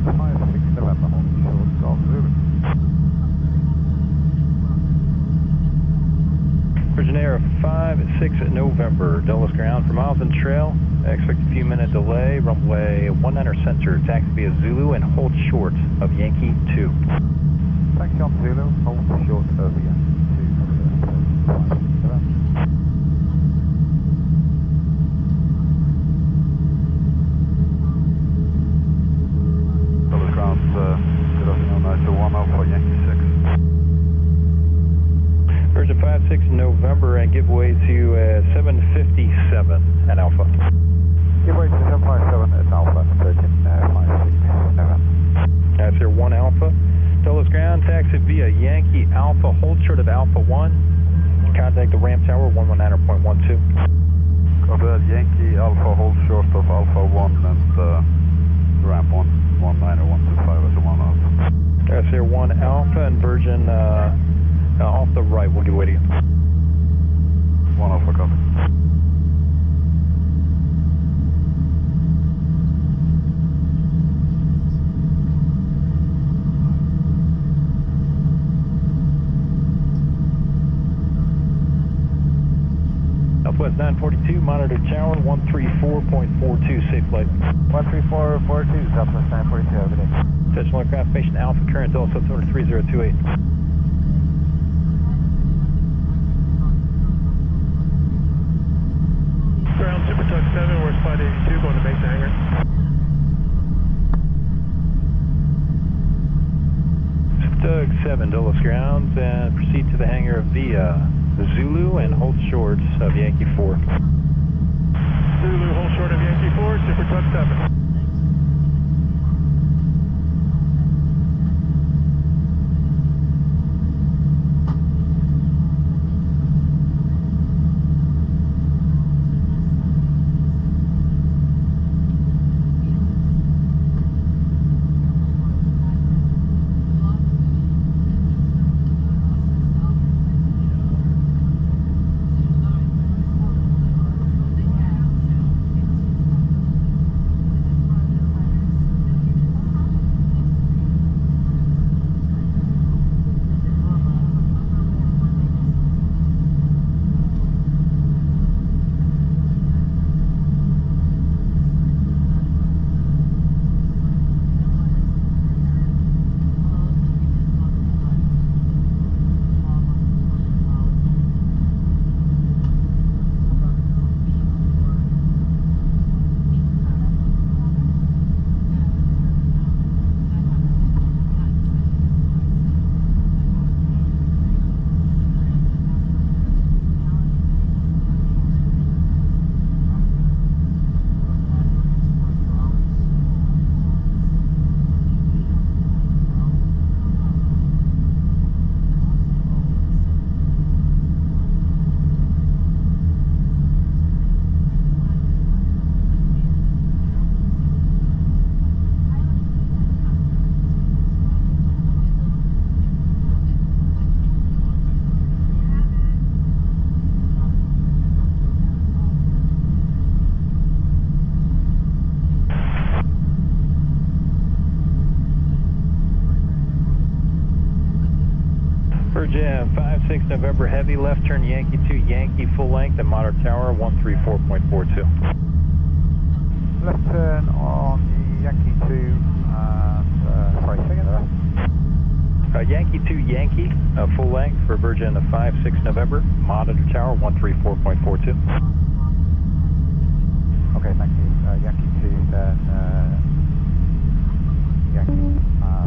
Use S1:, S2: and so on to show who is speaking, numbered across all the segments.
S1: 56 November, hold short, Golf Zulu.
S2: Virgin Air 56 November, Dulles ground for miles and trail. Expect a few minute delay, runway 19 center, taxi via Zulu and hold short of Yankee 2.
S1: Taxi on Zulu, hold short of Yankee 2 for the 56 November. Dulles ground, good afternoon, nice to 1 Alpha Yankee 6.
S2: Virgin 56 November and give way to 757 at Alpha.
S1: Give way to 757 at Alpha, Virgin 56 November.
S2: That's your 1 Alpha. Dulles ground, taxi via Yankee Alpha, hold short of Alpha 1. Contact the ramp tower 119.12.
S1: Copy that, Yankee Alpha, hold short of Alpha 1 and ramp 119.125 as a 1 Alpha.
S2: That's your 1 Alpha and Virgin off the right, we'll give way to you.
S1: 1 Alpha, copy.
S2: Southwest 942, monitor tower 134.42, safe flight.
S1: 13442, Southwest 942, over there.
S2: Attention aircraft, station Alpha, current Dulles, altimeter 3028.
S3: Ground Super Tug 7, we're Flight 82, going to Mesa Hangar.
S2: Super Tug 7, Dulles grounds, and proceed to the hangar via Zulu and hold short of Yankee 4.
S3: Zulu, hold short of Yankee 4, Super Tug 7.
S2: Virgin 56 November heavy, left turn Yankee 2, Yankee full length and monitor tower 134.42.
S1: Left turn on the Yankee 2 and, sorry, second there.
S2: Yankee 2, Yankee, full length for Virgin 56 November, monitor tower 134.42.
S1: Okay, thank you. Yankee 2, then Yankee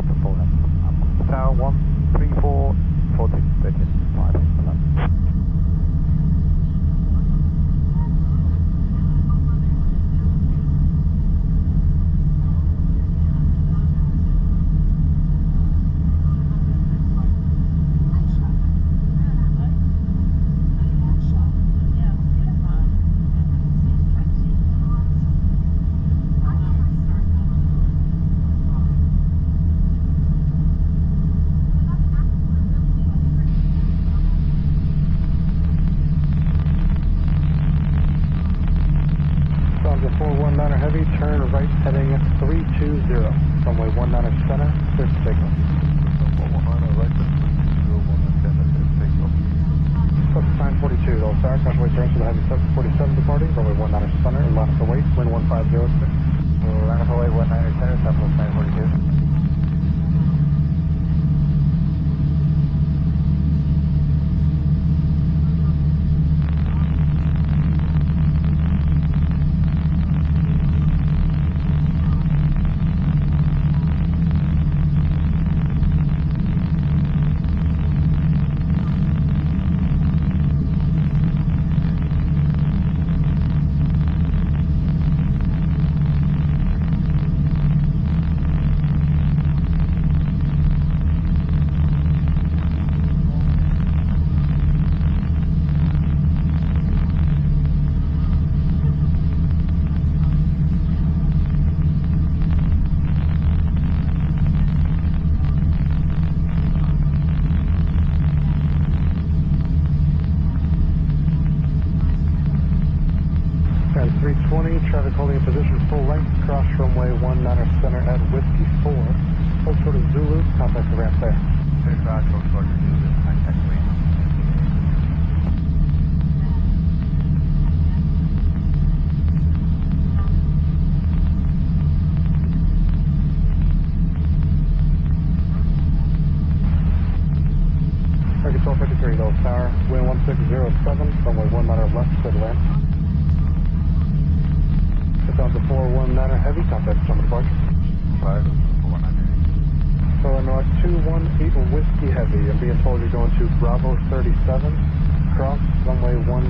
S1: for full length. Tower 134.42, Virgin 5.
S2: Heavy, turn right heading 32
S4: runway 19 center, clear for takeoff.
S1: 19 right, 010, take off.
S4: Subject 942, those tower, caution turns for the heavy 747 departing, runway 19 center, line up await, wind 1506.
S2: Line up await 19 center, Southwest 942.
S4: Traffic holding in position full length, cross runway 19 center at Whiskey 4. Hold short of Zulu, contact the ramp there.
S1: Hold short of Zulu, contact the ramp.
S4: Target 1253, Dulles Tower, wind 1607, runway 19 left, clear to land. On the 419 heavy, contact from departure.
S1: 5, 419.
S4: So North 218 Whiskey Heavy, I'm being told you're going to Bravo 37, cross runway 19,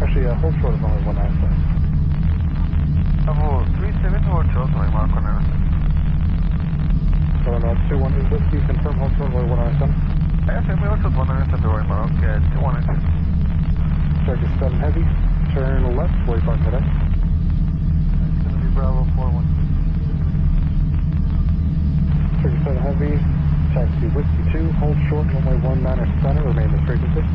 S4: actually hold short of runway 19.
S1: Bravo 37 or short, I mark on air.
S4: So North 218 Whiskey, confirm hold short runway 19.
S1: Yes, I may also 19 February, Mark, 219.
S4: Circuit 7 Heavy, turn left, where you park today.
S1: Bravo 41.
S4: Circuit 7 Heavy, taxi Whiskey 2, hold short, runway 19 center, remain this frequency.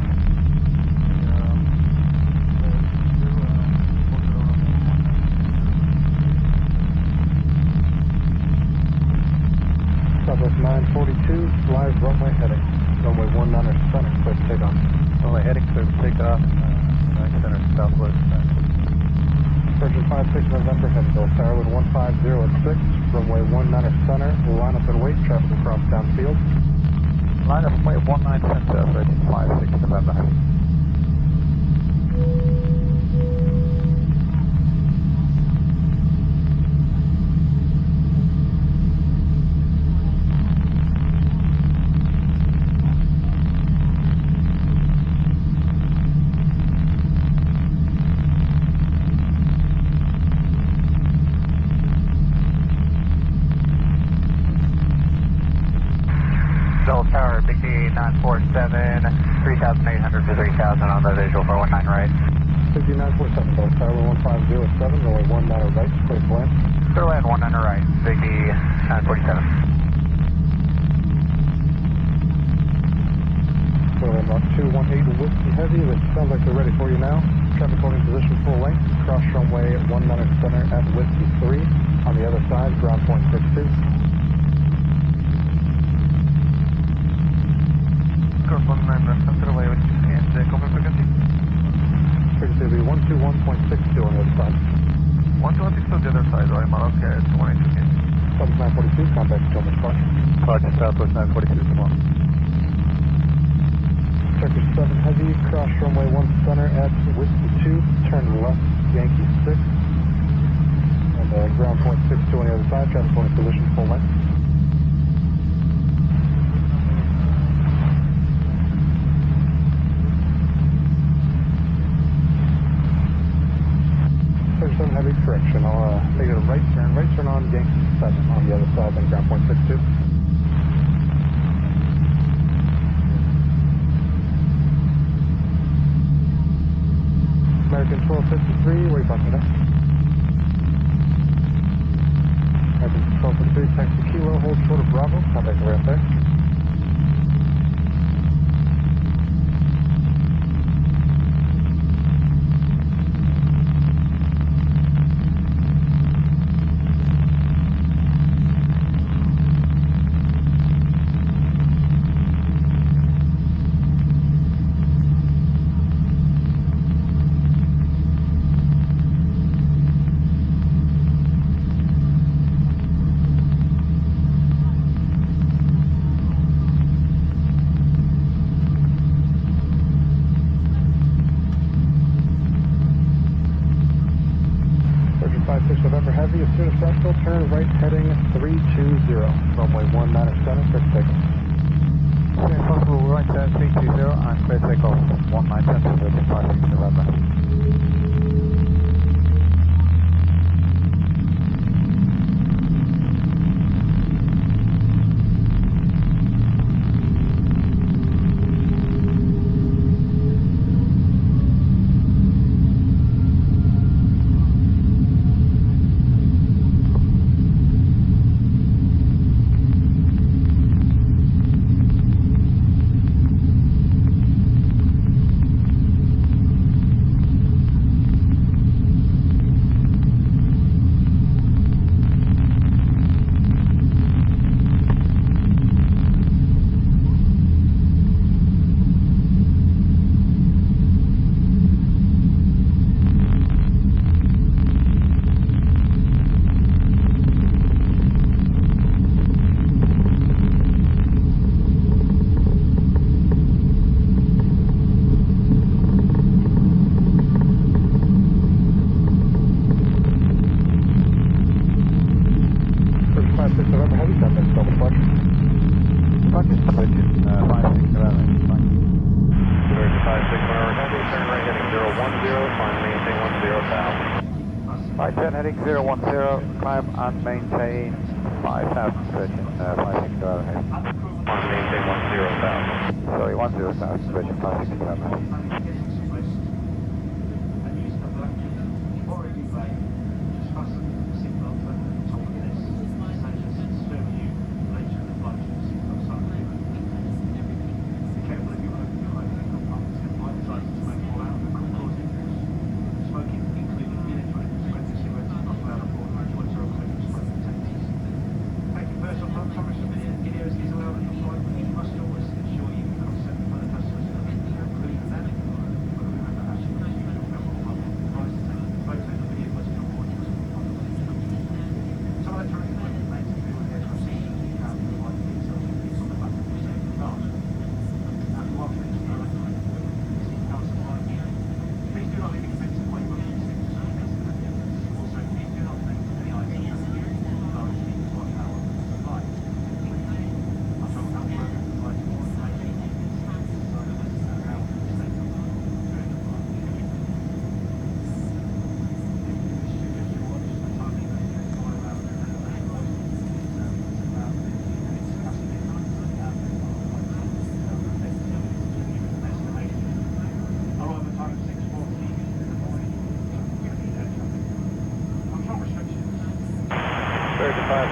S4: Southwest 942, live runway heading, runway 19 center, clear for takeoff.
S2: Runway heading, clear for takeoff, 19 center, Southwest.
S4: Virgin 56 November, heading Dulles Tower, wind 1506, runway 19 center, line up and wait, traffic across downfield.
S2: Line up and wait 19 center, Virgin 56 November.
S5: Dulles Tower, Big D 947, 3,800 to 3,000 on the visual for 19 right.
S4: Big D 947, Dulles Tower, wind 1507, runway 19 right, clear to land.
S5: Clear to land 19 right, Big D 947.
S4: So Mark 218 Whiskey Heavy, that sounds like they're ready for you now. Traffic holding position full length, cross runway 19 center at Whiskey 3. On the other side, ground point 62.
S1: Course 19 left center away with and copy frequency.
S4: Frequency will be 121.62 on the other side.
S1: 126 on the other side, right, Mark, 218.
S4: Southwest 942, contact Thomas Park.
S2: Project Southwest 942, come on.
S4: Circuit 7 Heavy, cross runway 1 center at Whiskey 2, turn left, Yankee 6. And ground point 62 on the other side, traffic holding position full length. Heavy correction. I'll make it a right turn on Yankee 7 on the other side, then ground point 62. American 1253, where are you parking at? American 1253, taxi Kilo, hold short of Bravo, contact the ramp there. still turn right heading 320. Runway 19 center, clear to takeoff.
S5: Okay, possible right turn 320 and clear takeoff 19 center, 56 November.
S4: November Heavy, 10 minutes till departure.
S5: Departure switching 56 November, fine.
S2: 56 November Heavy, turn right heading 010, climb maintain 10,000.
S5: Right turn heading 010, climb and maintain 5,000, switching 56 November Heavy.
S2: Climb maintain 10,000.
S5: Sorry, 10,000, switching 56 November Heavy.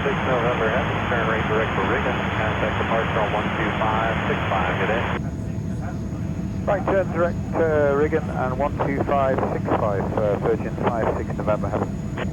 S2: November Heavy, turn right direct for Riga, contact departure on 12565, good day.
S5: Right turn direct to Riggin and 12565, Virgin 56 November Heavy.